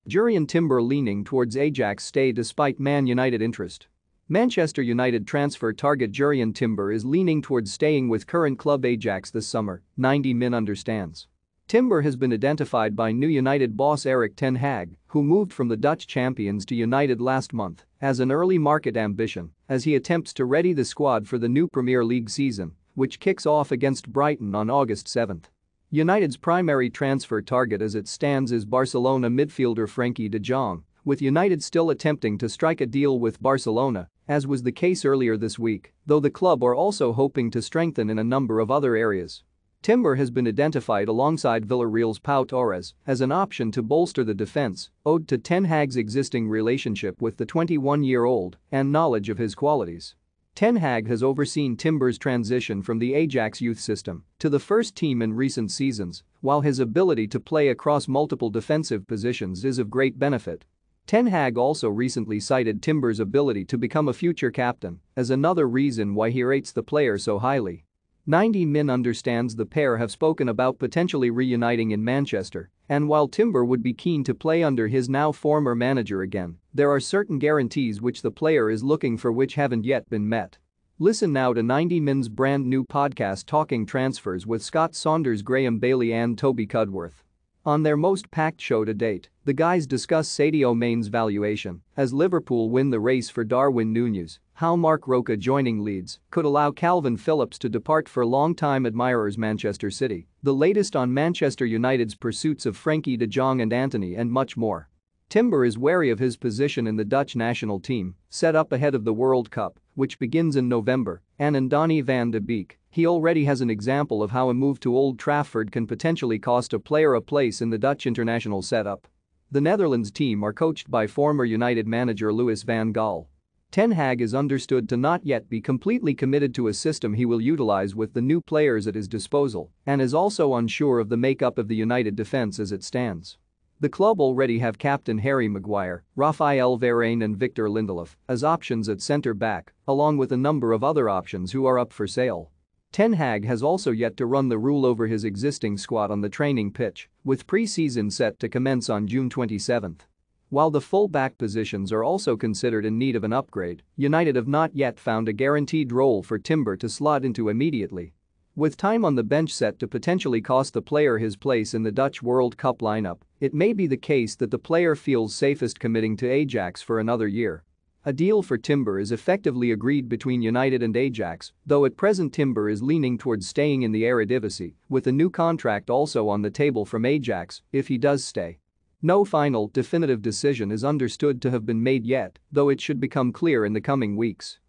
Jurrien Timber leaning towards Ajax stay despite Man United interest. Manchester United transfer target Jurrien Timber is leaning towards staying with current club Ajax this summer, 90min understands. Timber has been identified by new United boss Erik ten Hag, who moved from the Dutch champions to United last month, as an early market ambition as he attempts to ready the squad for the new Premier League season, which kicks off against Brighton on August 7. United's primary transfer target as it stands is Barcelona midfielder Frenkie de Jong, with United still attempting to strike a deal with Barcelona, as was the case earlier this week, though the club are also hoping to strengthen in a number of other areas. Timber has been identified alongside Villarreal's Pau Torres as an option to bolster the defense, owed to Ten Hag's existing relationship with the 21-year-old and knowledge of his qualities. Ten Hag has overseen Timber's transition from the Ajax youth system to the first team in recent seasons, while his ability to play across multiple defensive positions is of great benefit. Ten Hag also recently cited Timber's ability to become a future captain as another reason why he rates the player so highly. 90min understands the pair have spoken about potentially reuniting in Manchester, and while Timber would be keen to play under his now former manager again, there are certain guarantees which the player is looking for which haven't yet been met. Listen now to 90min's brand new podcast Talking Transfers with Scott Saunders, Graham Bailey and Toby Cudworth. On their most packed show to date, the guys discuss Sadio Mane's valuation as Liverpool win the race for Darwin Núñez, how Marc Roca joining Leeds could allow Calvin Phillips to depart for long-time admirers Manchester City, the latest on Manchester United's pursuits of Frenkie de Jong and Antony and much more. Timber is wary of his position in the Dutch national team, set up ahead of the World Cup, which begins in November, and in Donny van de Beek, he already has an example of how a move to Old Trafford can potentially cost a player a place in the Dutch international setup. The Netherlands team are coached by former United manager Louis van Gaal. Ten Hag is understood to not yet be completely committed to a system he will utilize with the new players at his disposal and is also unsure of the makeup of the United defense as it stands. The club already have captain Harry Maguire, Raphael Varane and Victor Lindelof as options at centre-back, along with a number of other options who are up for sale. Ten Hag has also yet to run the rule over his existing squad on the training pitch, with pre-season set to commence on June 27. While the full-back positions are also considered in need of an upgrade, United have not yet found a guaranteed role for Timber to slot into immediately. With time on the bench set to potentially cost the player his place in the Dutch World Cup lineup, it may be the case that the player feels safest committing to Ajax for another year. A deal for Timber is effectively agreed between United and Ajax, though at present Timber is leaning towards staying in the Eredivisie, with a new contract also on the table from Ajax if he does stay. No final, definitive decision is understood to have been made yet, though it should become clear in the coming weeks.